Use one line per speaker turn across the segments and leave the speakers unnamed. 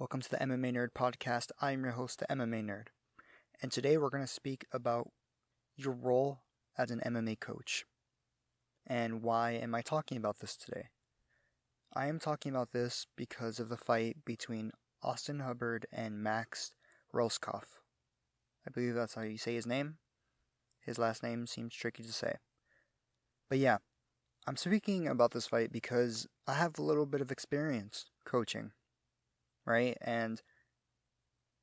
Welcome to the MMA Nerd Podcast. I'm your host, the MMA Nerd. And today we're going to speak about your role as an MMA coach. And why am I talking about this today? I am talking about this because of the fight between Austin Hubbard and Max Roskopf. I believe that's how you say his name. His last name seems tricky to say. But yeah, I'm speaking about this fight because I have a little bit of experience coaching, right? And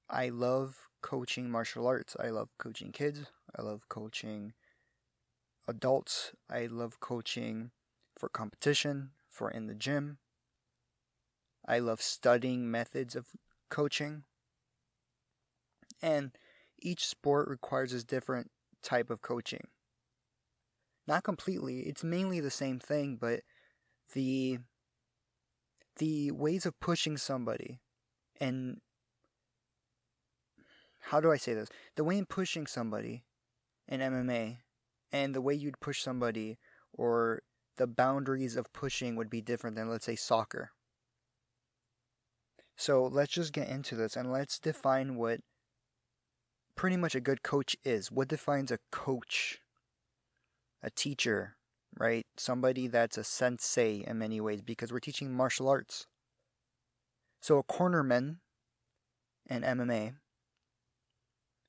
I love coaching martial arts. I love coaching kids. I love coaching adults. I love coaching for competition, for in the gym. I love studying methods of coaching. And each sport requires a different type of coaching. Not completely, it's mainly the same thing, but the ways of pushing somebody and how do I say this? The way in pushing somebody in MMA and the way you'd push somebody or the boundaries of pushing would be different than, let's say, soccer. So let's just get into this and let's define what pretty much a good coach is. What defines a coach? A teacher, right? Somebody that's a sensei in many ways because we're teaching martial arts. So a cornerman in MMA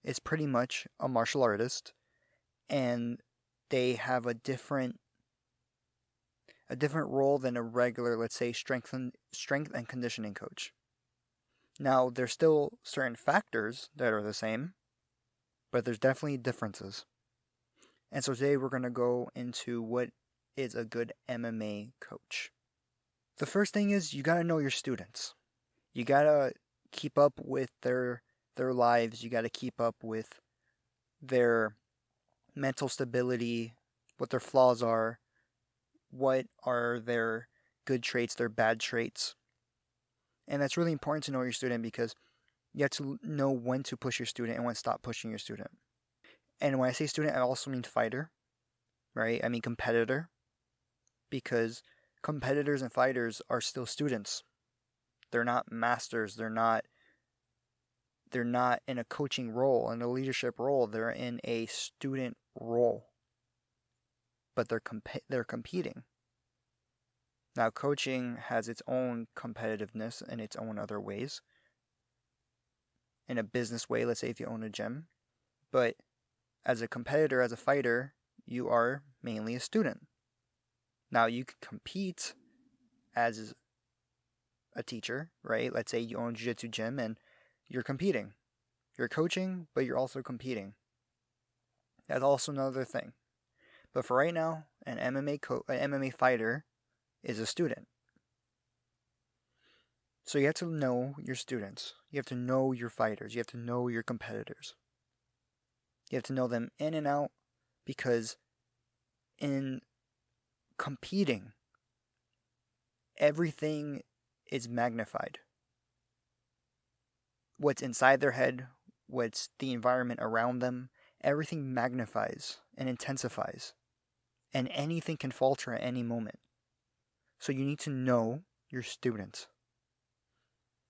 is pretty much a martial artist, and they have a different role than a regular, let's say, strength and conditioning coach. Now, there's still certain factors that are the same, but there's definitely differences. And so today we're going to go into what is a good MMA coach. The first thing is you got to know your students. You got to keep up with their lives. You got to keep up with their mental stability, what their flaws are, what are their good traits, their bad traits. And that's really important to know your student because you have to know when to push your student and when to stop pushing your student. And when I say student, I also mean fighter, right? I mean competitor, because competitors and fighters are still students. They're not masters. They're not in a coaching role, in a leadership role. They're in a student role. But they're competing. Now, coaching has its own competitiveness and its own other ways. In a business way, let's say if you own a gym. But as a competitor, as a fighter, you are mainly a student. Now, you can compete as a teacher, right? Let's say you own a jiu-jitsu gym and you're competing. You're coaching, but you're also competing. That's also another thing. But for right now, an MMA fighter is a student. So you have to know your students. You have to know your fighters. You have to know your competitors. You have to know them in and out because in competing, everything is magnified. What's inside their head, what's the environment around them, everything magnifies and intensifies. And anything can falter at any moment. So you need to know your students.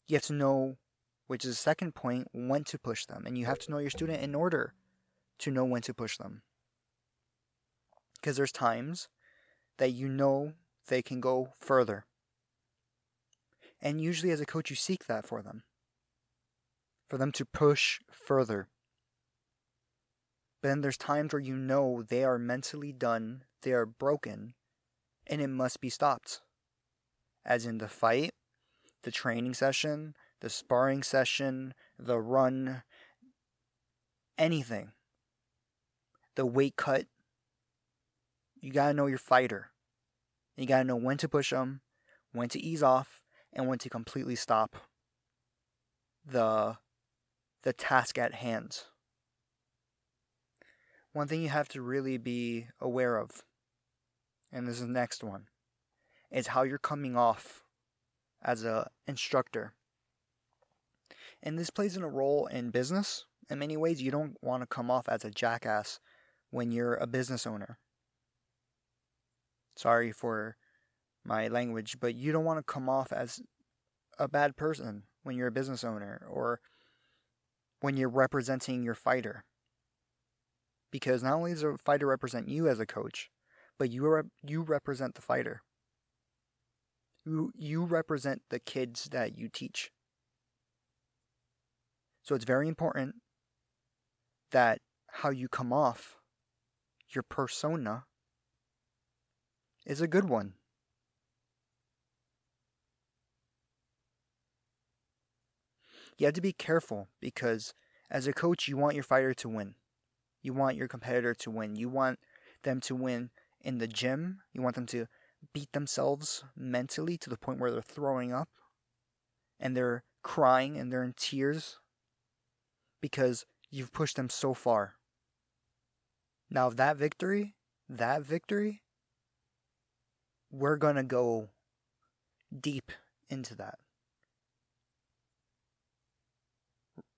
You have to know, which is the second point, when to push them. And you have to know your student in order to know when to push them. Because there's times that you know they can go further. And usually as a coach, you seek that for them. For them to push further. But then there's times where you know they are mentally done, they are broken, and it must be stopped. As in the fight, the training session, the sparring session, the run, anything. The weight cut. You gotta know your fighter. You gotta know when to push them, when to ease off, and when to completely stop the task at hand. One thing you have to really be aware of, and this is the next one, is how you're coming off as an instructor. And this plays in a role in business. In many ways, you don't want to come off as a jackass when you're a business owner. Sorry for my language, but you don't want to come off as a bad person when you're a business owner, or when you're representing your fighter. Because not only does a fighter represent you as a coach, but you represent the fighter. You represent the kids that you teach. So it's very important that how you come off, your persona, is a good one. You have to be careful because as a coach, you want your fighter to win. You want your competitor to win. You want them to win in the gym. You want them to beat themselves mentally to the point where they're throwing up and they're crying and they're in tears because you've pushed them so far. Now that victory, we're going to go deep into that.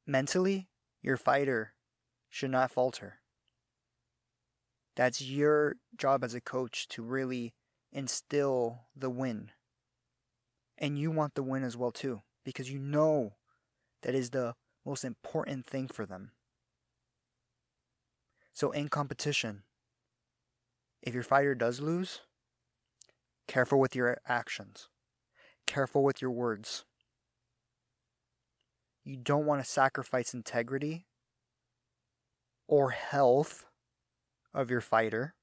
Mentally, your fighter should not falter. That's your job as a coach to really instill the win. And you want the win as well too, because you know that is the most important thing for them. So in competition, if your fighter does lose, careful with your actions. Careful with your words. You don't want to sacrifice integrity or health of your fighter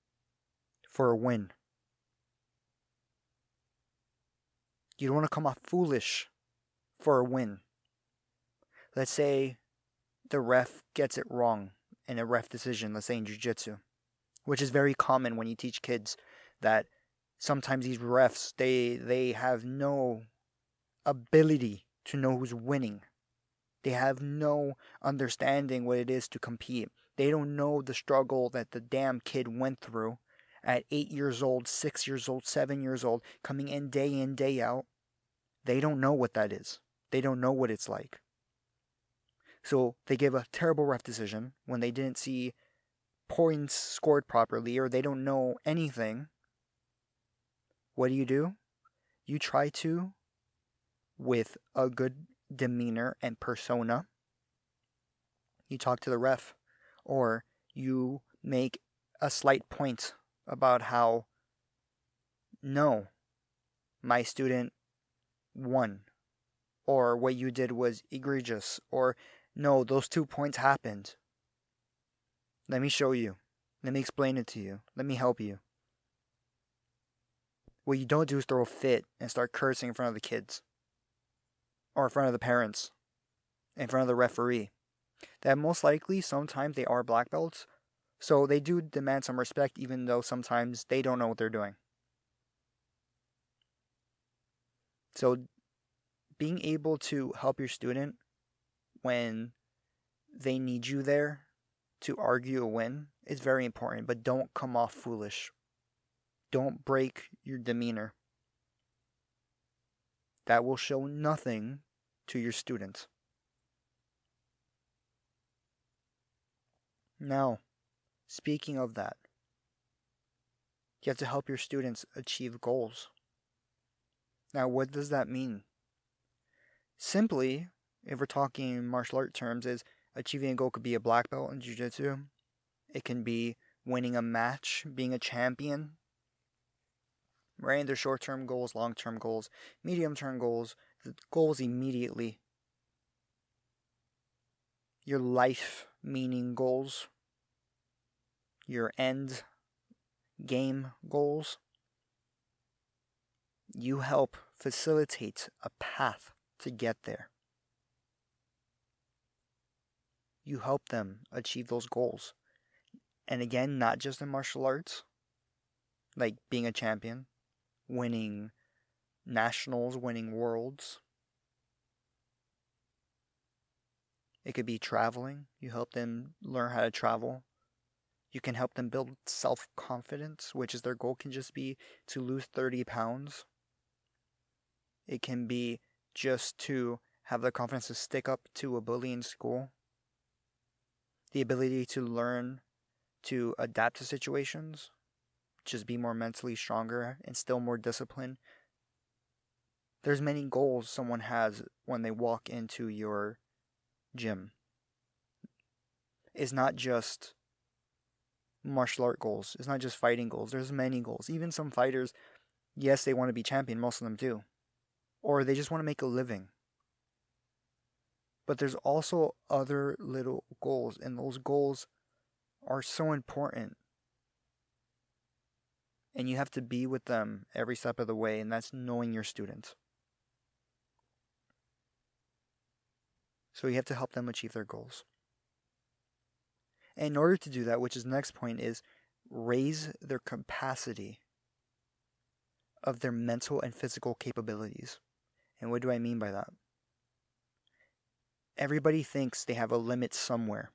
for a win. You don't want to come off foolish for a win. Let's say the ref gets it wrong in a ref decision, let's say in jiu-jitsu, which is very common when you teach kids that sometimes these refs, they have no ability to know who's winning. They have no understanding what it is to compete. They don't know the struggle that the damn kid went through at 8 years old, 6 years old, 7 years old, coming in, day out. They don't know what that is. They don't know what it's like. So they give a terrible ref decision when they didn't see points scored properly or they don't know anything. What do? You try to, with a good demeanor and persona, you talk to the ref, or you make a slight point about how, no, my student won, or what you did was egregious, or no, those 2 points happened. Let me show you. Let me explain it to you. Let me help you. What you don't do is throw a fit and start cursing in front of the kids, or in front of the parents, in front of the referee. That most likely sometimes they are black belts, so they do demand some respect even though sometimes they don't know what they're doing. So being able to help your student when they need you there to argue a win is very important, but don't come off foolish. Don't break your demeanor. That will show nothing to your student. Now, speaking of that, you have to help your students achieve goals. Now, what does that mean? Simply, if we're talking in martial art terms, is achieving a goal could be a black belt in jiu-jitsu. It can be winning a match, being a champion. Right? There's short-term goals, long-term goals, medium-term goals, the goals immediately. Your life meaning goals, your end game goals. You help facilitate a path to get there. You help them achieve those goals. And again, not just in martial arts, like being a champion, winning nationals, winning worlds. It could be traveling. You help them learn how to travel. You can help them build self-confidence, which is their goal can just be to lose 30 pounds. It can be just to have the confidence to stick up to a bully in school. The ability to learn to adapt to situations, just be more mentally stronger, instill more discipline. There's many goals someone has when they walk into your gym. It's not just martial art goals. It's not just fighting goals. There's many goals. Even some fighters, yes, they want to be champion. Most of them do. Or they just want to make a living. But there's also other little goals, and those goals are so important. And you have to be with them every step of the way, and that's knowing your student. So you have to help them achieve their goals. And in order to do that, which is the next point, is raise their capacity of their mental and physical capabilities. And what do I mean by that? Everybody thinks they have a limit somewhere.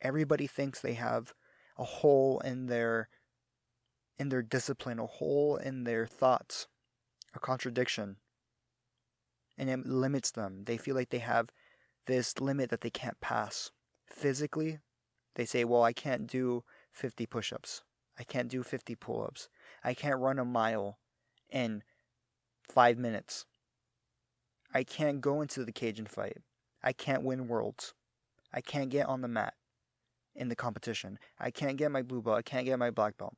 Everybody thinks they have a hole in their discipline, a hole in their thoughts, a contradiction. And it limits them. They feel like they have this limit that they can't pass. Physically, they say, well, I can't do 50 push-ups. I can't do 50 pull-ups. I can't run a mile in 5 minutes. I can't go into the cage and fight. I can't win worlds. I can't get on the mat in the competition. I can't get my blue belt. I can't get my black belt.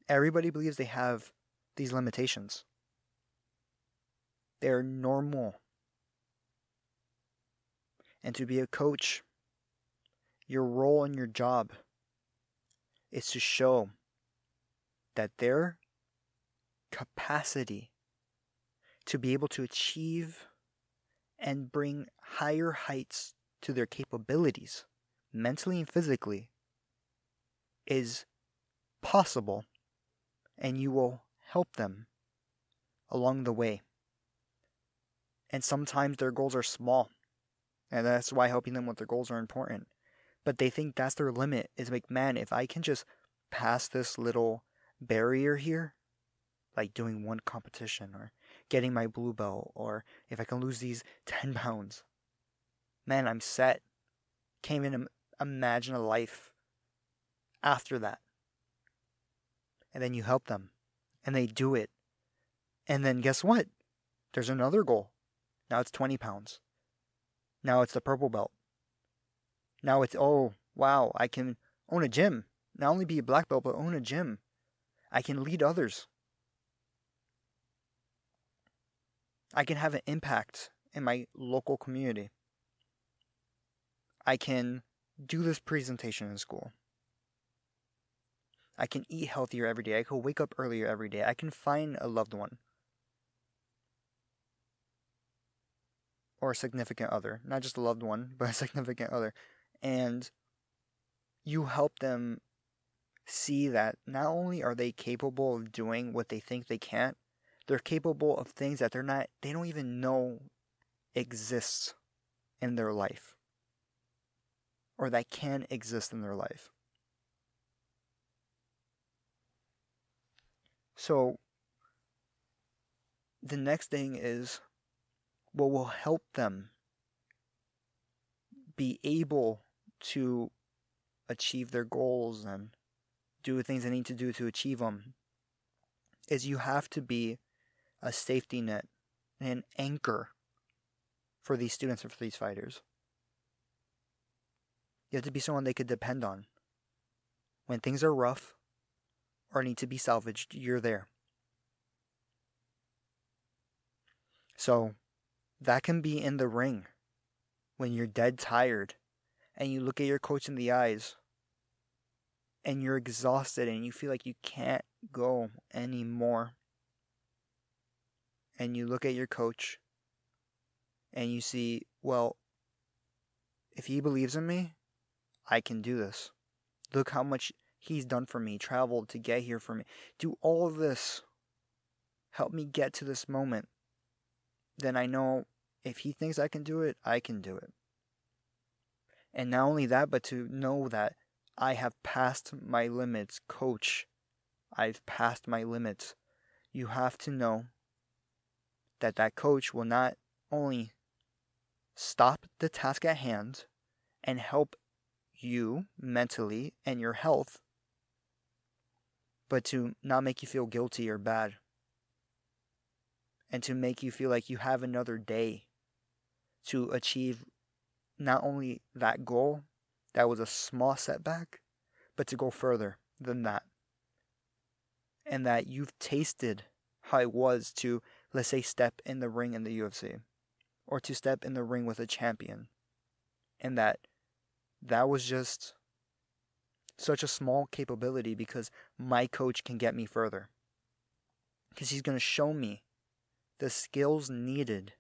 Everybody believes they have these limitations. They're normal. And to be a coach, your role and your job is to show that their capacity to be able to achieve and bring higher heights to their capabilities, mentally and physically, is possible, and you will help them along the way. And sometimes their goals are small, and that's why helping them with their goals are important. But they think that's their limit, is like, man, if I can just pass this little barrier here, like doing one competition or getting my blue belt, or if I can lose these 10 pounds, man, I'm set. Can't even imagine a life after that. And then you help them, and they do it. And then guess what? There's another goal. Now it's 20 pounds. Now it's the purple belt. Now it's, oh, wow, I can own a gym. Not only be a black belt, but own a gym. I can lead others. I can have an impact in my local community. I can do this presentation in school. I can eat healthier every day. I can wake up earlier every day. I can find a loved one. Or a significant other. Not just a loved one, but a significant other. And you help them see that not only are they capable of doing what they think they can't, they're capable of things that they don't even know exists in their life. Or that can exist in their life. So, the next thing is what will help them be able to achieve their goals and do the things they need to do to achieve them is you have to be a safety net and an anchor for these students and for these fighters. You have to be someone they could depend on. When things are rough or need to be salvaged, you're there. So that can be in the ring when you're dead tired and you look at your coach in the eyes and you're exhausted and you feel like you can't go anymore. And you look at your coach and you see, well, if he believes in me, I can do this. Look how much he's done for me, traveled to get here for me. Do all of this. Help me get to this moment. Then I know if he thinks I can do it, I can do it. And not only that, but to know that I have passed my limits. Coach, I've passed my limits. You have to know that that coach will not only stop the task at hand and help you mentally and your health, but to not make you feel guilty or bad. and to make you feel like you have another day to achieve not only that goal that was a small setback, but to go further than that. And that you've tasted how it was to, let's say, step in the ring in the UFC or to step in the ring with a champion. And that was just such a small capability because my coach can get me further. Because he's going to show me the skills needed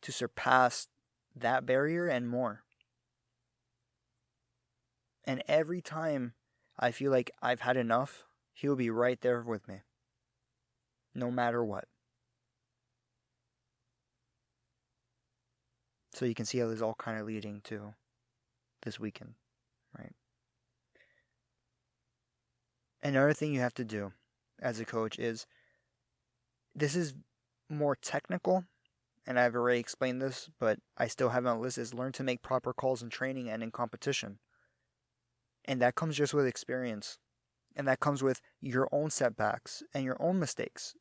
to surpass that barrier and more. And every time I feel like I've had enough, he'll be right there with me, no matter what. So you can see how this is all kind of leading to this weekend, right? Another thing you have to do as a coach is, this is more technical, and I've already explained this, but I still have it on the list, is learn to make proper calls in training and in competition. And that comes just with experience. And that comes with your own setbacks and your own mistakes.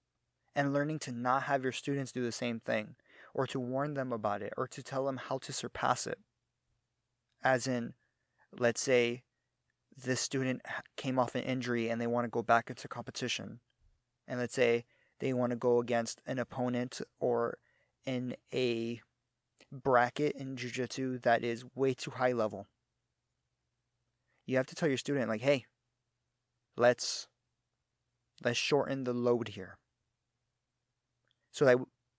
And learning to not have your students do the same thing, or to warn them about it, or to tell them how to surpass it. As in, let's say this student came off an injury and they want to go back into competition. And let's say they want to go against an opponent or in a bracket in jiu-jitsu that is way too high level. You have to tell your student, like, hey, let's shorten the load here so that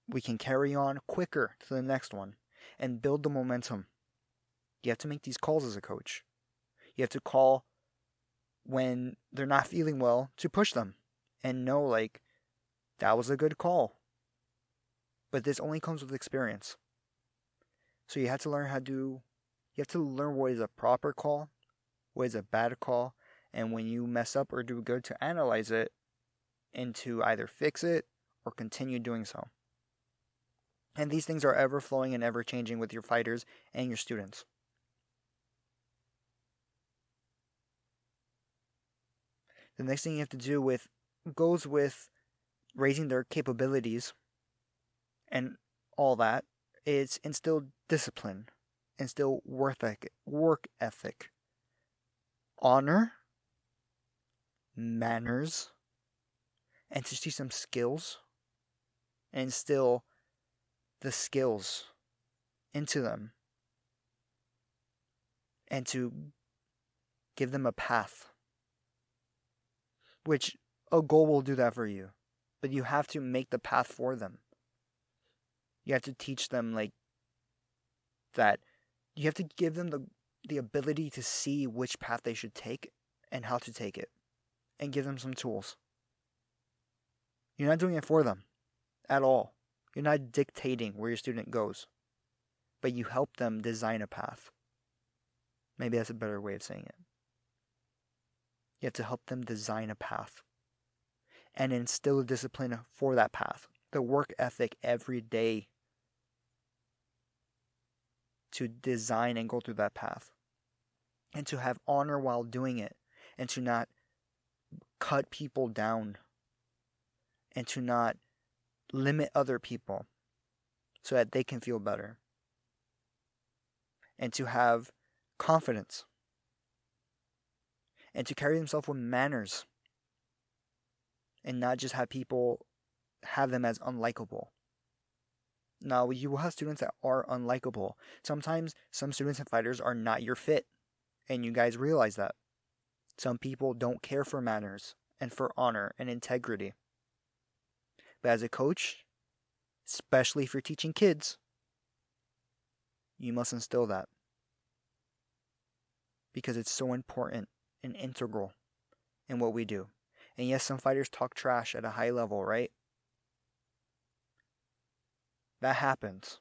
we can carry on quicker to the next one and build the momentum. You have to make these calls as a coach. You have to call when they're not feeling well to push them and know, like, that was a good call. But this only comes with experience. So you have to learn you have to learn what is a proper call, what is a bad call, and when you mess up or do good, to analyze it and to either fix it or continue doing so. And these things are ever flowing and ever changing with your fighters and your students. The next thing you have to do goes with raising their capabilities and all that is instill discipline, instill work ethic, honor, manners, and to teach them skills and instill the skills into them and to give them a path, which a goal will do that for you, but you have to make the path for them. You have to teach them, like, that you have to give them the ability to see which path they should take and how to take it, and give them some tools. You're not doing it for them at all. You're not dictating where your student goes, but you help them design a path. Maybe that's a better way of saying it. You have to help them design a path and instill discipline for that path, the work ethic every day to design and go through that path, and to have honor while doing it, and to not cut people down, and to not limit other people so that they can feel better, and to have confidence, and to carry themselves with manners, and not just have people have them as unlikable. Now, you will have students that are unlikable. Sometimes some students and fighters are not your fit, and you guys realize that. Some people don't care for manners and for honor and integrity. But as a coach, especially if you're teaching kids, you must instill that, because it's so important and integral in what we do. And yes, some fighters talk trash at a high level, right? That happens.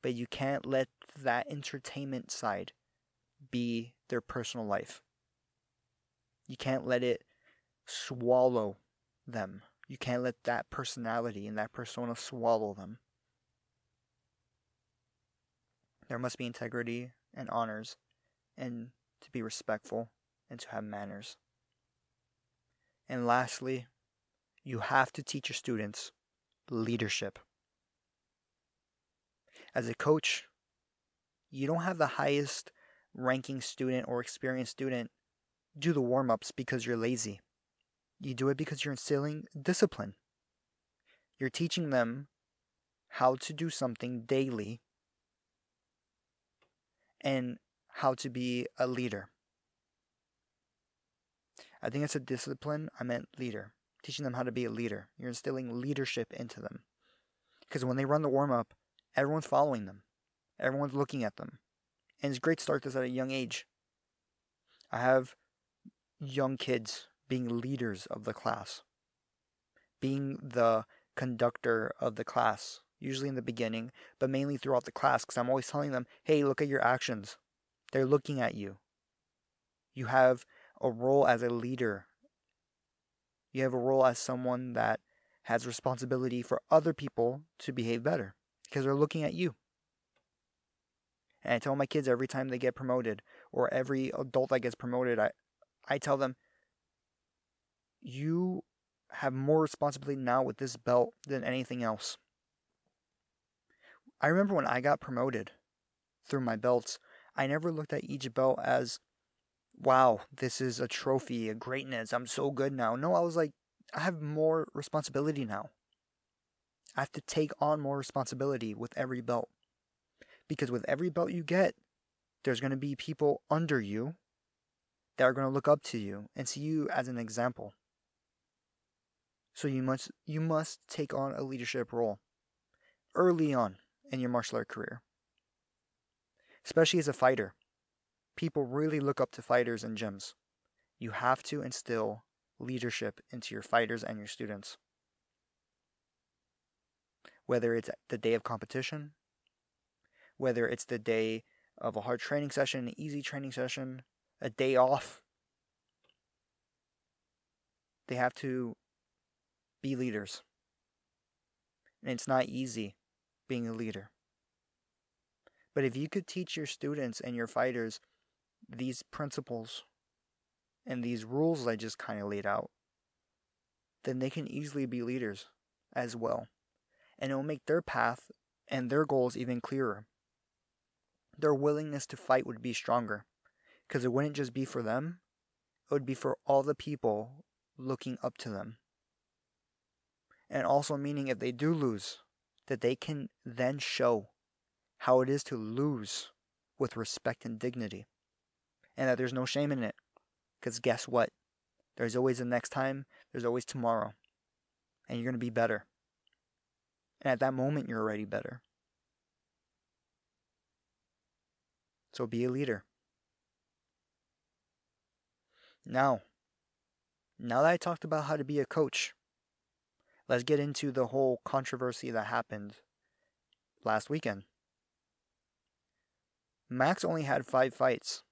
But you can't let that entertainment side be their personal life. You can't let it swallow them. You can't let that personality and that persona swallow them. There must be integrity and honors, and to be respectful and to have manners. And lastly, you have to teach your students leadership. As a coach, you don't have the highest ranking student or experienced student do the warm-ups because you're lazy. You do it because you're instilling discipline. You're teaching them how to do something daily and how to be a leader. I think it's a discipline. I meant leader. Teaching them how to be a leader. You're instilling leadership into them. Because when they run the warm-up, everyone's following them. Everyone's looking at them. And it's great to start this at a young age. I have young kids being leaders of the class, being the conductor of the class, usually in the beginning, but mainly throughout the class, because I'm always telling them, hey, look at your actions. They're looking at you. You have a role as a leader. You have a role as someone that has responsibility for other people to behave better, because they're looking at you. And I tell my kids every time they get promoted, or every adult that gets promoted, I tell them, you have more responsibility now with this belt than anything else. I remember when I got promoted through my belts, I never looked at each belt as, wow, this is a trophy, a greatness, I'm so good now. No, I was like, I have more responsibility now. I have to take on more responsibility with every belt. Because with every belt you get, there's going to be people under you that are going to look up to you and see you as an example. So you must take on a leadership role early on in your martial art career. Especially as a fighter. People really look up to fighters in gyms. You have to instill leadership into your fighters and your students. Whether it's the day of competition, whether it's the day of a hard training session, an easy training session, a day off, they have to be leaders. And it's not easy being a leader. But if you could teach your students and your fighters these principles and these rules I just kind of laid out, then they can easily be leaders as well. And it will make their path and their goals even clearer. Their willingness to fight would be stronger, because it wouldn't just be for them, it would be for all the people looking up to them. And also meaning if they do lose, that they can then show how it is to lose with respect and dignity. And that there's no shame in it. Because guess what? There's always a next time, there's always tomorrow. And you're going to be better. And at that moment, you're already better. So be a leader. Now that I talked about how to be a coach, let's get into the whole controversy that happened last weekend. Max only had 5 fights.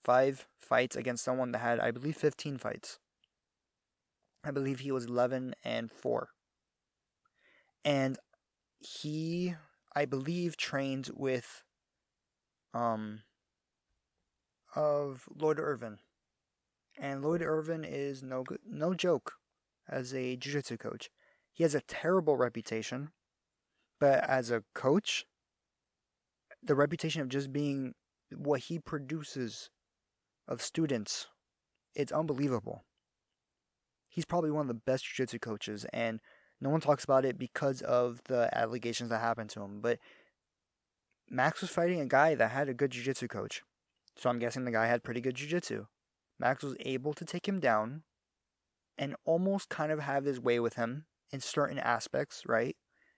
5 fights against someone that had, I believe, 15 fights. I believe he was 11-4. And he, I believe, trained with of Lloyd Irvin. And Lloyd Irvin is no joke as a jiu-jitsu coach. He has a terrible reputation, but as a coach, the reputation of just being what he produces of students, it's unbelievable. He's probably one of the best jiu-jitsu coaches, and no one talks about it because of the allegations that happened to him. But Max was fighting a guy that had a good jiu-jitsu coach. So I'm guessing the guy had pretty good jiu-jitsu. Max was able to take him down and almost kind of have his way with him in certain aspects, right?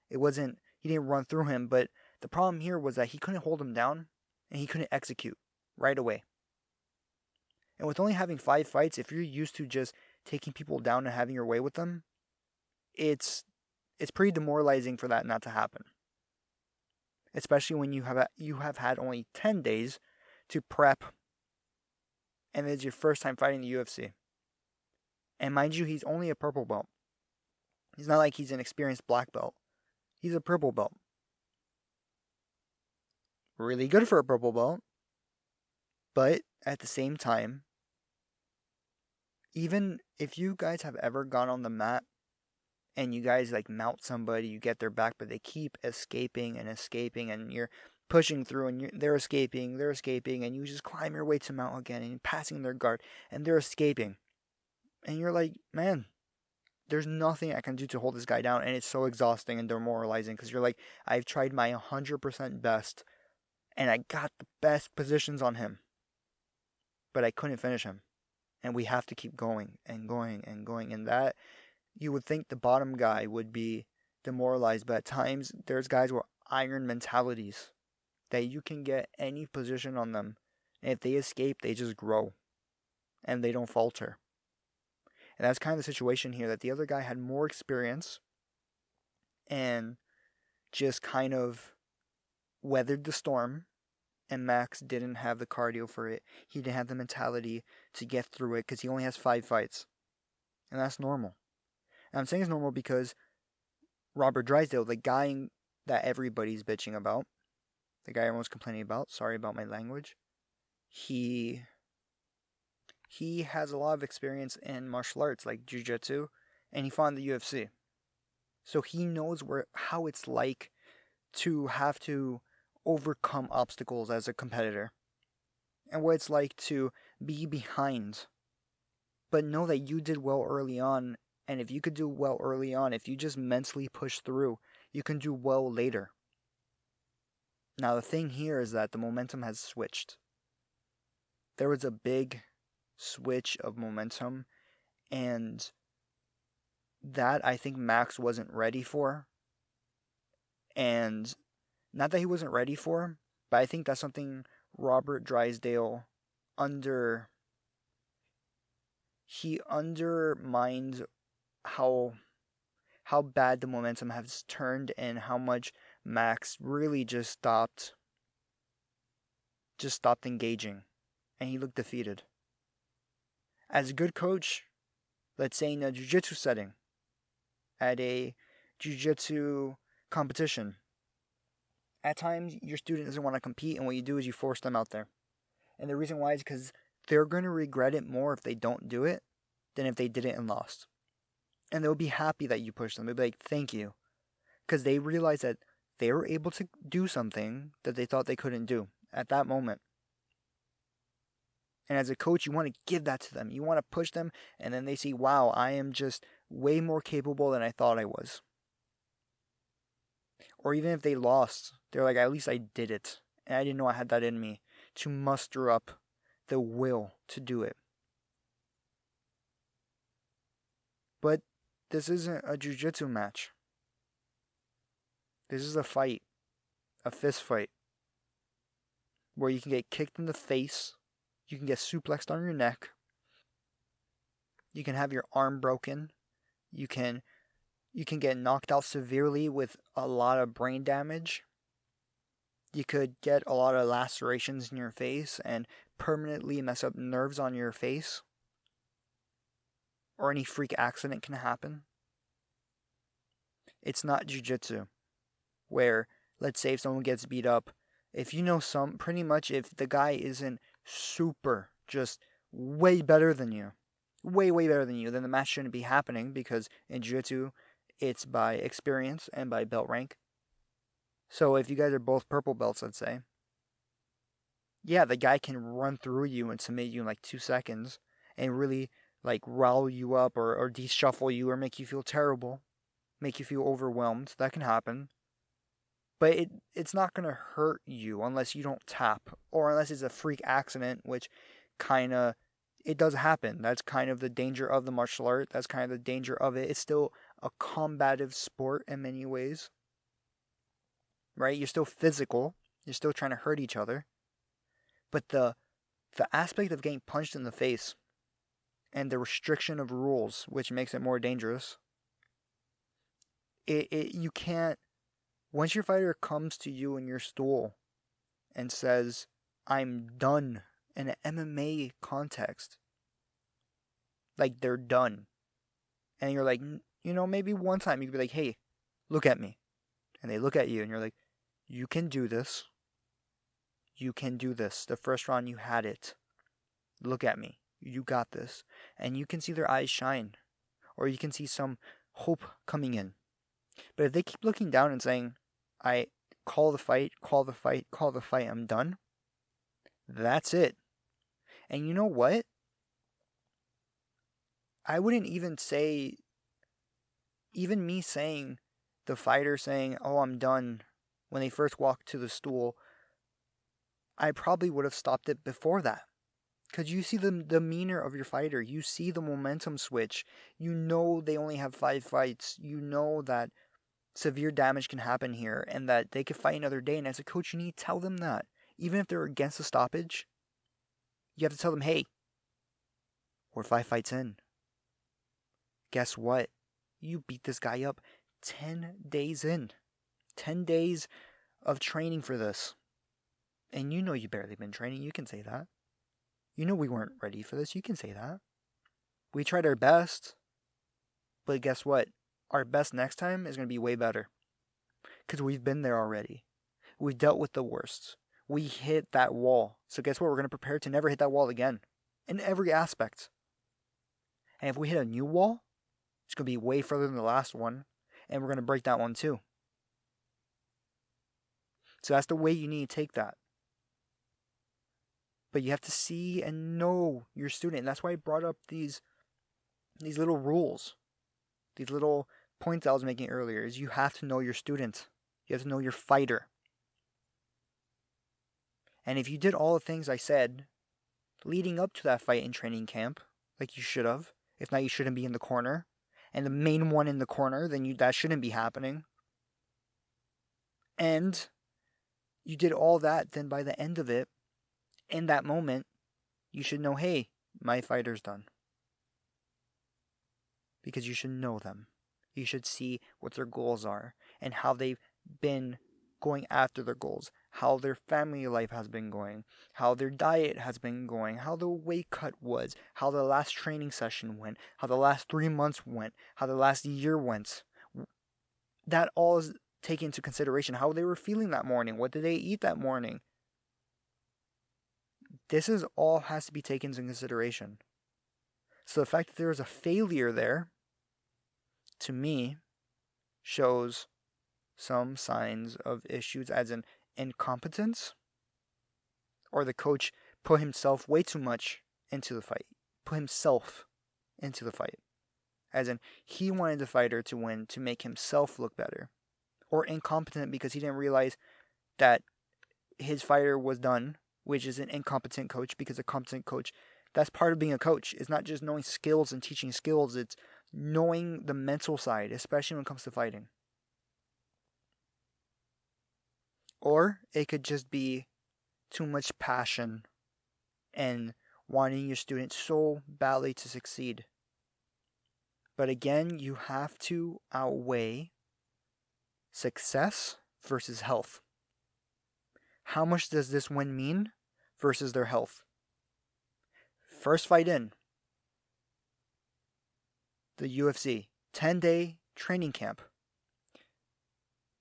He didn't run through him, but the problem here was that he couldn't hold him down and he couldn't execute right away. And with only having 5 fights, if you're used to just taking people down and having your way with them, it's pretty demoralizing for that not to happen. Especially when you have had only 10 days to prep, and it's your first time fighting the UFC. And mind you, he's only a purple belt. He's not like he's an experienced black belt. He's a purple belt. Really good for a purple belt. But at the same time, even if you guys have ever gone on the mat and you guys like mount somebody, you get their back, but they keep escaping and escaping, and you're pushing through, and they're escaping, and you just climb your way to mount again, and passing their guard, and they're escaping, and you're like, man, there's nothing I can do to hold this guy down, and it's so exhausting and demoralizing because you're like, I've tried my 100% best, and I got the best positions on him, but I couldn't finish him, and we have to keep going and going and going, and that you would think the bottom guy would be demoralized, but at times there's guys with iron mentalities that you can get any position on them, and if they escape, they just grow and they don't falter. And that's kind of the situation here, that the other guy had more experience and just kind of weathered the storm, and Max didn't have the cardio for it. He didn't have the mentality to get through it because he only has 5 fights. And that's normal. And I'm saying it's normal because Robert Drysdale, the guy that everybody's bitching about, the guy everyone's complaining about, sorry about my language, he has a lot of experience in martial arts like jiu-jitsu, and he fought in the UFC. So he knows how it's like to have to overcome obstacles as a competitor, and what it's like to be behind, but know that you did well early on, and if you could do well early on, if you just mentally push through, you can do well later. Now the thing here is that the momentum has switched. There was a big switch of momentum, and that I think Max wasn't ready for. And not that he wasn't ready for, but I think that's something Robert Drysdale he undermined how bad the momentum has turned, and how much Max really just stopped engaging, and he looked defeated. As a good coach, let's say in a jiu-jitsu setting, at a jiu-jitsu competition, at times your student doesn't want to compete, and what you do is you force them out there. And the reason why is because they're going to regret it more if they don't do it than if they did it and lost. And they'll be happy that you pushed them. They'll be like, thank you. Because they realize that they were able to do something that they thought they couldn't do at that moment. And as a coach, you want to give that to them. You want to push them, and then they see, wow, I am just way more capable than I thought I was. Or even if they lost, they're like, at least I did it. And I didn't know I had that in me to muster up the will to do it. But this isn't a jiu-jitsu match. This is a fight, a fist fight, where you can get kicked in the face, you can get suplexed on your neck, you can have your arm broken, you can get knocked out severely with a lot of brain damage. You could get a lot of lacerations in your face and permanently mess up nerves on your face. Or any freak accident can happen. It's not jiu-jitsu, where, let's say if someone gets beat up, if you know pretty much if the guy isn't super, just way better than you, way better than you, then the match shouldn't be happening, because in jiu-jitsu, it's by experience and by belt rank. So if you guys are both purple belts, let's say, yeah, the guy can run through you and submit you in like 2 seconds and really like rile you up or de-shuffle you or make you feel terrible, make you feel overwhelmed. That can happen. But it's not going to hurt you unless you don't tap, or unless it's a freak accident, which kind of, it does happen. That's kind of the danger of the martial art. That's kind of the danger of it. It's still a combative sport in many ways, right? You're still physical. You're still trying to hurt each other. But the aspect of getting punched in the face and the restriction of rules, which makes it more dangerous, you can't, once your fighter comes to you in your stool and says, I'm done, in an MMA context, like they're done, and you're like, maybe one time you could be like, hey, look at me. And they look at you and you're like, you can do this. You can do this. The first round you had it. Look at me. You got this. And you can see their eyes shine. Or you can see some hope coming in. But if they keep looking down and saying, I call the fight, call the fight, call the fight, I'm done, that's it. And you know what? I wouldn't even say, even me saying, the fighter saying, oh, I'm done, when they first walked to the stool, I probably would have stopped it before that. Because you see the demeanor of your fighter. You see the momentum switch. You know they only have 5 fights. You know that severe damage can happen here and that they could fight another day. And as a coach, you need to tell them that. Even if they're against the stoppage, you have to tell them, hey, we're 5 fights in. Guess what? You beat this guy up 10 days in. 10 days of training for this. And you know you barely been training. You can say that. You know we weren't ready for this. You can say that. We tried our best. But guess what? Our best next time is going to be way better. Because we've been there already. We've dealt with the worst. We hit that wall. So guess what? We're going to prepare to never hit that wall again. In every aspect. And if we hit a new wall, it's going to be way further than the last one. And we're going to break that one too. So that's the way you need to take that. But you have to see and know your student. And that's why I brought up these little rules. These little points I was making earlier. Is you have to know your student. You have to know your fighter. And if you did all the things I said leading up to that fight in training camp, like you should have, if not, you shouldn't be in the corner. And the main one in the corner, then that shouldn't be happening. And you did all that, then by the end of it, in that moment, you should know, hey, my fighter's done. Because you should know them. You should see what their goals are and how they've been going after their goals, how their family life has been going, how their diet has been going, how the weight cut was, how the last training session went, how the last 3 months went, how the last year went. That all is taken into consideration. How they were feeling that morning. What did they eat that morning? This is all has to be taken into consideration. So the fact that there is a failure there, to me, shows some signs of issues as in incompetence, or the coach put himself way too much into the fight. Put himself into the fight. As in, he wanted the fighter to win to make himself look better. Or incompetent because he didn't realize that his fighter was done, which is an incompetent coach, because a competent coach, that's part of being a coach. It's not just knowing skills and teaching skills, it's knowing the mental side, especially when it comes to fighting. Or it could just be too much passion and wanting your student so badly to succeed. But again, you have to outweigh success versus health. How much does this win mean versus their health? First fight in, the UFC, 10-day training camp.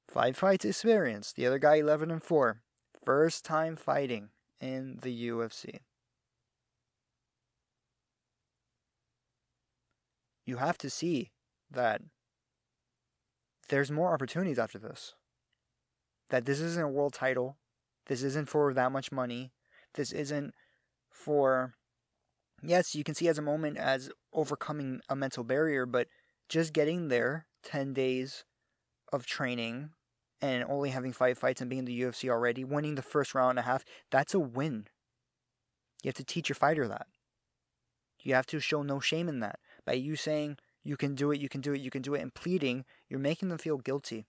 5 fights experience. The other guy 11-4. First time fighting in the UFC. You have to see that there's more opportunities after this. That this isn't a world title. This isn't for that much money. This isn't for... Yes, you can see as a moment as overcoming a mental barrier, but just getting there, 10 days of training, and only having 5 fights and being in the UFC already, winning the first round and a half, that's a win. You have to teach your fighter that. You have to show no shame in that. By you saying, you can do it, you can do it, you can do it, and pleading, you're making them feel guilty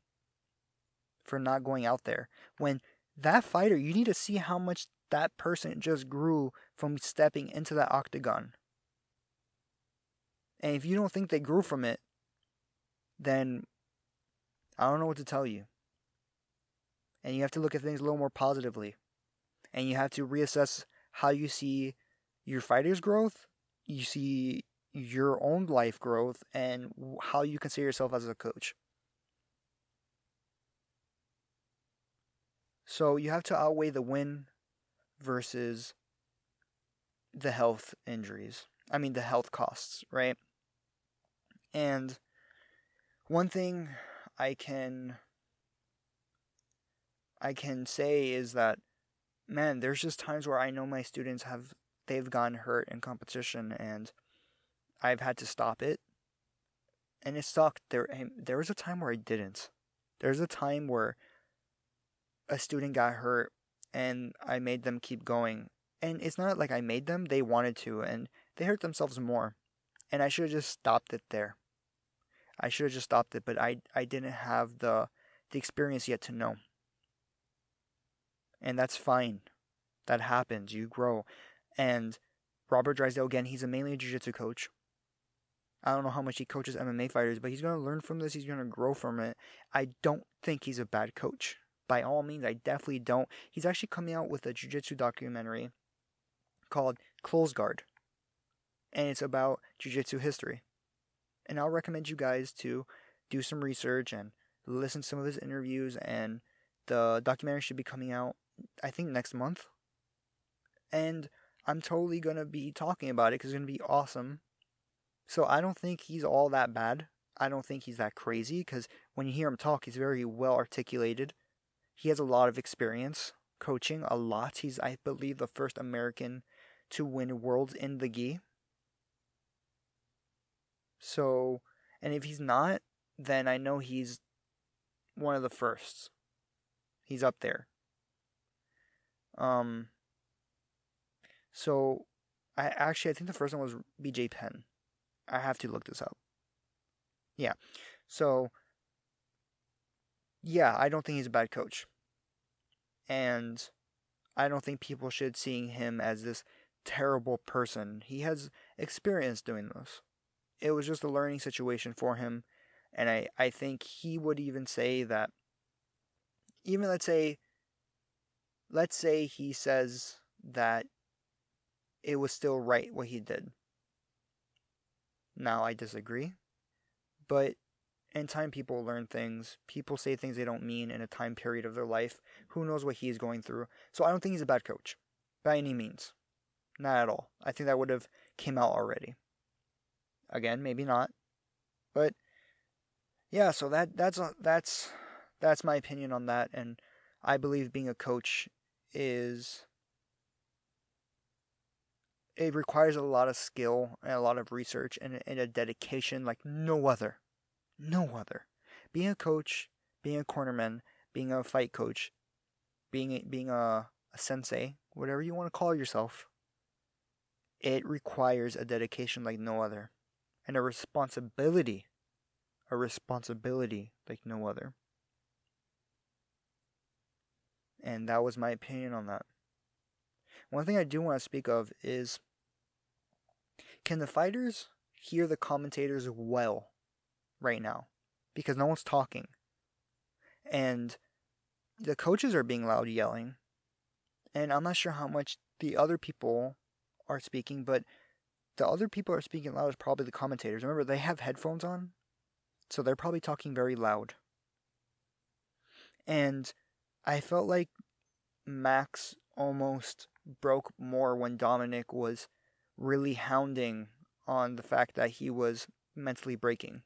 for not going out there. When that fighter, you need to see how much that person just grew from stepping into that octagon. And if you don't think they grew from it, then I don't know what to tell you. And you have to look at things a little more positively. And you have to reassess how you see your fighter's growth, you see your own life growth, and how you consider yourself as a coach. So you have to outweigh the win versus the health injuries. I mean, the health costs, right? And One thing I can say is that, man, there's just times where I know my students they've gotten hurt in competition and I've had to stop it, and it sucked. There was a time where I didn't. There's a time where a student got hurt and I made them keep going. And it's not like I made them, they wanted to, and they hurt themselves more. And I should have just stopped it there. I should have just stopped it, but I didn't have the experience yet to know. And that's fine. That happens. You grow. And Robert Drysdale, again, he's mainly a jiu-jitsu coach. I don't know how much he coaches MMA fighters, but he's going to learn from this. He's going to grow from it. I don't think he's a bad coach. By all means, I definitely don't. He's actually coming out with a jiu-jitsu documentary called Close Guard, and it's about jiu-jitsu history. And I'll recommend you guys to do some research and listen to some of his interviews, and the documentary should be coming out, I think, next month. And I'm totally going to be talking about it because it's going to be awesome. So I don't think he's all that bad. I don't think he's that crazy because when you hear him talk, he's very well articulated. He has a lot of experience coaching, a lot. He's, I believe, the first American to win worlds in the gi. So, and if he's not, then I know he's one of the firsts. He's up there. So I think the first one was BJ Penn. I have to look this up. Yeah. So yeah, I don't think he's a bad coach. And I don't think people should see him as this terrible person. He has experience doing this. It was just a learning situation for him. And I think he would even say that, even let's say he says that it was still right what he did. Now, I disagree. But in time, people learn things. People say things they don't mean in a time period of their life. Who knows what he's going through? So I don't think he's a bad coach. By any means. Not at all. I think that would have came out already. Again, maybe not. But yeah, so that's my opinion on that, and I believe being a coach is it requires a lot of skill and a lot of research and a dedication like no other. No other. Being a coach, being a cornerman, being a fight coach, being a sensei, whatever you want to call yourself, it requires a dedication like no other. And a responsibility like no other. And that was my opinion on that. One thing I do want to speak of is, can the fighters hear the commentators well right now? Because no one's talking. And the coaches are being loud yelling. And I'm not sure how much the other people are speaking, but the other people are speaking loud is probably the commentators. Remember, they have headphones on, so they're probably talking very loud. And I felt like Max almost broke more when Dominic was really hounding on the fact that he was mentally breaking.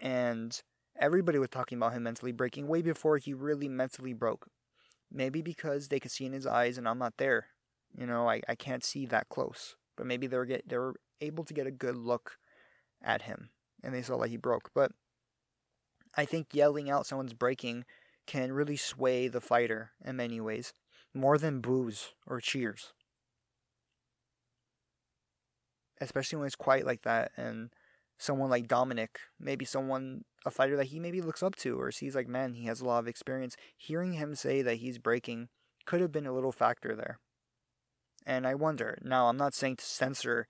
And everybody was talking about him mentally breaking way before he really mentally broke. Maybe because they could see in his eyes and I'm not there. You know, I can't see that close. But maybe they were able to get a good look at him and they saw that he broke. But I think yelling out someone's breaking can really sway the fighter in many ways, more than boos or cheers. Especially when it's quiet like that and someone like Dominic, maybe a fighter that he maybe looks up to or sees like, man, he has a lot of experience. Hearing him say that he's breaking could have been a little factor there. And I wonder, now I'm not saying to censor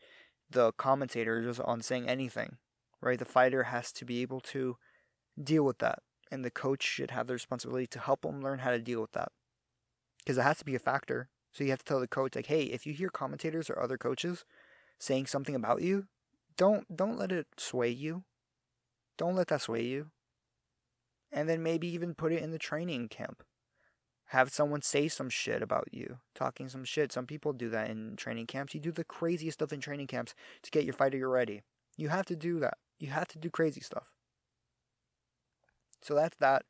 the commentators on saying anything, right? The fighter has to be able to deal with that. And the coach should have the responsibility to help him learn how to deal with that. Because it has to be a factor. So you have to tell the coach, like, hey, if you hear commentators or other coaches saying something about you, don't let it sway you. Don't let that sway you. And then maybe even put it in the training camp. Have someone say some shit about you, talking some shit. Some people do that in training camps. You do the craziest stuff in training camps to get your fighter ready. You have to do that. You have to do crazy stuff. So that's that.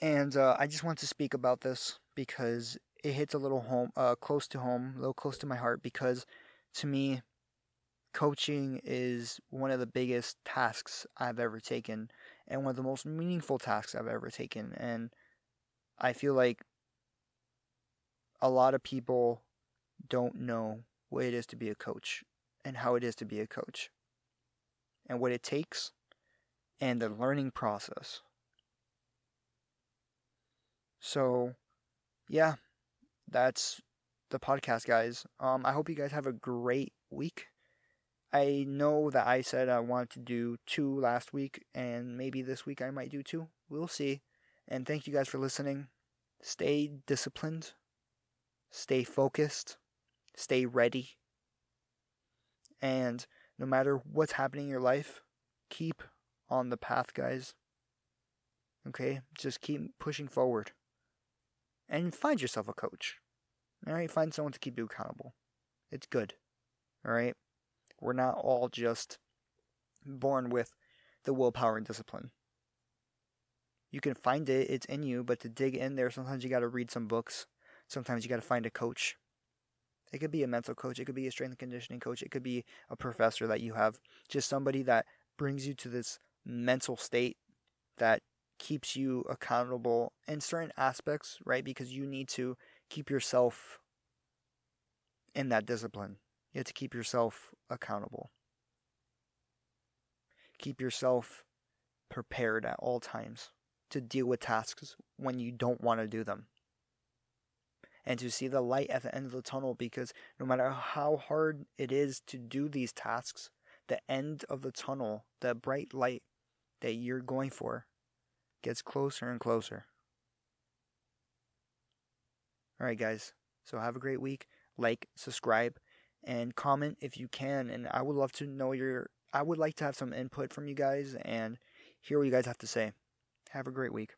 And I just want to speak about this because it hits a little close to home, a little close to my heart. Because to me, coaching is one of the biggest tasks I've ever taken, and one of the most meaningful tasks I've ever taken. And I feel like a lot of people don't know what it is to be a coach, and how it is to be a coach, and what it takes, and the learning process. So, yeah, that's the podcast, guys. I hope you guys have a great week. I know that I said I wanted to do 2 last week, and maybe this week I might do 2. We'll see. And thank you guys for listening. Stay disciplined, stay focused, stay ready, and no matter what's happening in your life, keep on the path, guys. Okay? Just keep pushing forward. And find yourself a coach. Alright? Find someone to keep you accountable. It's good. Alright? We're not all just born with the willpower and discipline. You can find it, it's in you, but to dig in there, sometimes you gotta read some books. Sometimes you gotta find a coach. It could be a mental coach, it could be a strength and conditioning coach, it could be a professor that you have. Just somebody that brings you to this mental state that keeps you accountable in certain aspects, right? Because you need to keep yourself in that discipline. You have to keep yourself accountable. Keep yourself prepared at all times to deal with tasks when you don't want to do them. And to see the light at the end of the tunnel, because no matter how hard it is to do these tasks, the end of the tunnel, the bright light that you're going for, gets closer and closer. Alright, guys. So have a great week. Like, subscribe, and comment if you can. And I would love to know I would like to have some input from you guys and hear what you guys have to say. Have a great week.